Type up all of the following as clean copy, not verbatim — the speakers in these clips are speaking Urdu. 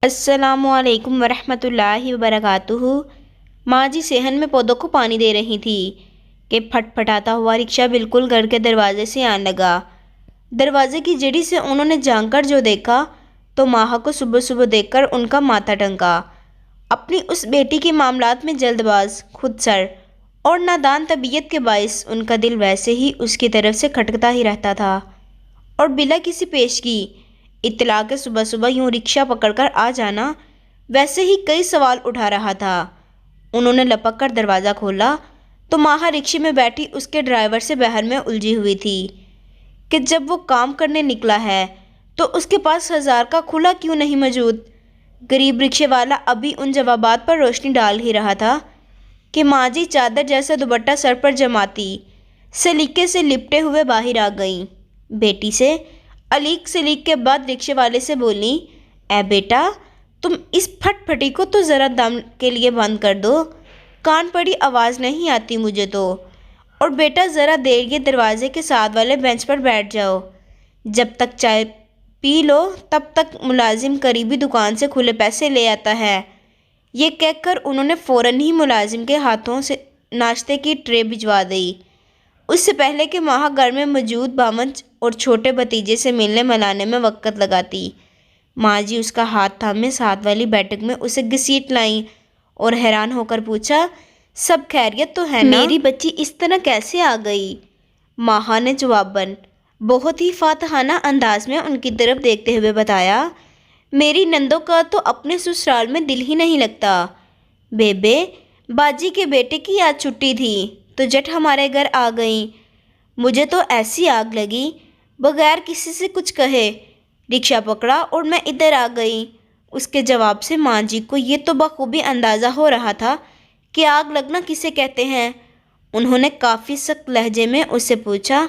السلام علیکم ورحمۃ اللہ وبرکاتہ۔ ماں جی صحن میں پودوں کو پانی دے رہی تھی کہ پھٹ پھٹاتا ہوا رکشہ بالکل گھر کے دروازے سے آنے لگا۔ دروازے کی جڑی سے انہوں نے جھانک کر جو دیکھا تو ماہ کو صبح صبح دیکھ کر ان کا ماتھا ٹھنکا۔ اپنی اس بیٹی کے معاملات میں جلد باز، خود سر اور نادان طبیعت کے باعث ان کا دل ویسے ہی اس کی طرف سے کھٹکتا ہی رہتا تھا، اور بلا کسی پیشگی اطلاع کے صبح صبح یوں رکشہ پکڑ کر آ جانا ویسے ہی کئی سوال اٹھا رہا تھا۔ انہوں نے لپک کر دروازہ کھولا تو ماہا رکشے میں بیٹھی اس کے ڈرائیور سے بحث میں الجھی ہوئی تھی کہ جب وہ کام کرنے نکلا ہے تو اس کے پاس 1000 کا کھلا کیوں نہیں موجود۔ غریب رکشے والا ابھی ان جوابات پر روشنی ڈال ہی رہا تھا کہ ماں جی چادر جیسا دوپٹہ سر پر جماتی سلیقے سے لپٹے ہوئے باہر آ گئیں۔ بیٹی سے علیق سلیق کے بعد رکشے والے سے بولی، اے بیٹا، تم اس پھٹ پھٹی کو تو ذرا دم کے لیے بند کر دو، کان پڑی آواز نہیں آتی مجھے تو، اور بیٹا ذرا دیر یہ دروازے کے ساتھ والے بینچ پر بیٹھ جاؤ، جب تک چائے پی لو تب تک ملازم قریبی دکان سے کھلے پیسے لے آتا ہے۔ یہ کہہ کر انہوں نے فوراً ہی ملازم کے ہاتھوں سے ناشتے کی ٹرے بھجوا دی، اس سے پہلے کہ ماہ گھر میں موجود بامچ اور چھوٹے بھتیجے سے ملنے ملانے میں وقت لگاتی۔ ماں جی اس کا ہاتھ تھامے ساتھ والی بیٹھک میں اسے گھسیٹ لائیں اور حیران ہو کر پوچھا، سب خیریت تو ہے نا؟ میری بچی اس طرح کیسے آ گئی؟ ماہا نے جواباً بہت ہی فاتحانہ انداز میں ان کی طرف دیکھتے ہوئے بتایا، میری نندوں کا تو اپنے سسرال میں دل ہی نہیں لگتا۔ بیبے، باجی کے بیٹے کی آج چھٹی تھی تو جٹ ہمارے گھر آ گئیں، مجھے تو ایسی آگ لگی بغیر کسی سے کچھ کہے رکشہ پکڑا اور میں ادھر آ گئی۔ اس کے جواب سے ماں جی کو یہ تو بخوبی اندازہ ہو رہا تھا کہ آگ لگنا کسے کہتے ہیں۔ انہوں نے کافی سخت لہجے میں اس سے پوچھا،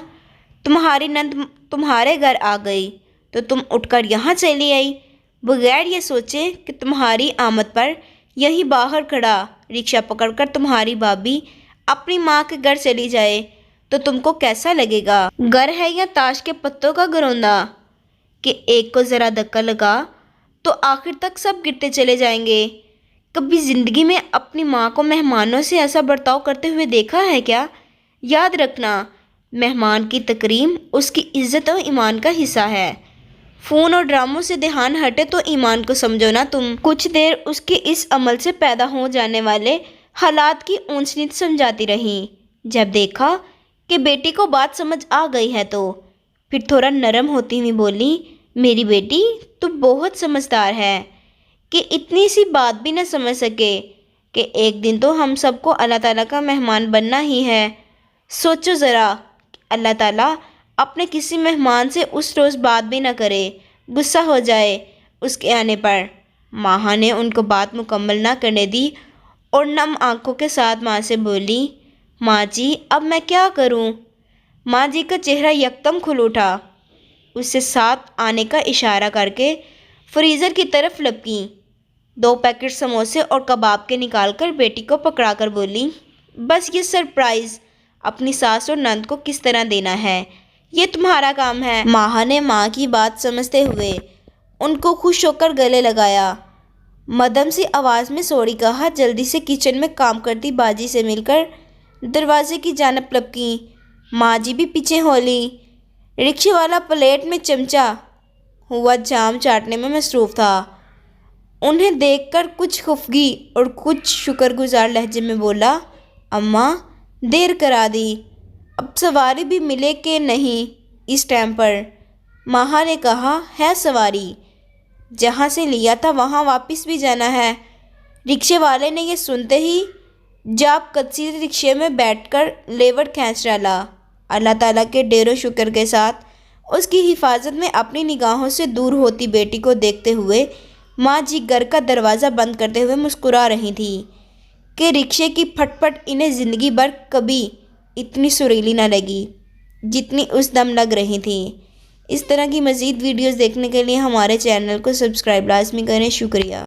تمہاری نند تمہارے گھر آ گئی تو تم اٹھ کر یہاں چلی آئی بغیر یہ سوچے کہ تمہاری آمد پر یہیں باہر کھڑا رکشہ پکڑ کر تمہاری بھابھی اپنی ماں کے گھر چلی جائے تو تم کو کیسا لگے گا؟ گھر ہے یا تاش کے پتوں کا گروندا کہ ایک کو ذرا دھکا لگا تو آخر تک سب گرتے چلے جائیں گے۔ کبھی زندگی میں اپنی ماں کو مہمانوں سے ایسا برتاؤ کرتے ہوئے دیکھا ہے کیا؟ یاد رکھنا، مہمان کی تکریم اس کی عزت و ایمان کا حصہ ہے۔ فون اور ڈراموں سے دھیان ہٹے تو ایمان کو سمجھو نا تم۔ کچھ دیر اس کے اس عمل سے پیدا ہو جانے والے حالات کی اونچ نیچ سمجھاتی رہیں۔ جب دیکھا کہ بیٹی کو بات سمجھ آ گئی ہے تو پھر تھوڑا نرم ہوتی ہوئی بولی، میری بیٹی تو بہت سمجھدار ہے کہ اتنی سی بات بھی نہ سمجھ سکے کہ ایک دن تو ہم سب کو اللہ تعالیٰ کا مہمان بننا ہی ہے۔ سوچو ذرا کہ اللہ تعالیٰ اپنے کسی مہمان سے اس روز بات بھی نہ کرے، غصہ ہو جائے اس کے آنے پر۔ ماہا نے ان کو بات مکمل نہ کرنے دی اور نم آنکھوں کے ساتھ ماں سے بولی، ماں جی اب میں کیا کروں؟ ماں جی کا چہرہ یکدم کھل اٹھا، اس سے ساتھ آنے کا اشارہ کر کے فریزر کی طرف لپکیں، 2 پیکٹ سموسے اور کباب کے نکال کر بیٹی کو پکڑا کر بولی، بس یہ سرپرائز اپنی ساس اور نند کو کس طرح دینا ہے یہ تمہارا کام ہے۔ ماہا نے ماں کی بات سمجھتے ہوئے ان کو خوش ہو کر گلے لگایا، مدھم سی آواز میں سوری کہا، جلدی سے کچن میں کام کرتی باجی سے مل کر دروازے کی جانب لپکیں۔ ماں جی بھی پیچھے ہو لیں۔ رکشے والا پلیٹ میں چمچا ہوا جام چاٹنے میں مصروف تھا۔ انہیں دیکھ کر کچھ خفگی اور کچھ شکر گزار لہجے میں بولا، اماں دیر کرا دی، اب سواری بھی ملے کہ نہیں اس ٹائم پر؟ ماہا نے کہا، ہے سواری، جہاں سے لیا تھا وہاں واپس بھی جانا ہے۔ رکشے والے نے یہ سنتے ہی جاب کسی رکشے میں بیٹھ کر لیور کھینچ ڈالا۔ اللہ تعالیٰ کے ڈھیر و شکر کے ساتھ اس کی حفاظت میں اپنی نگاہوں سے دور ہوتی بیٹی کو دیکھتے ہوئے ماں جی گھر کا دروازہ بند کرتے ہوئے مسکرا رہی تھی کہ رکشے کی پھٹ پھٹ انہیں زندگی بھر کبھی اتنی سریلی نہ لگی جتنی اس دم لگ رہی تھی۔ اس طرح کی مزید ویڈیوز دیکھنے کے لیے ہمارے چینل کو سبسکرائب لازمی کریں۔ شکریہ۔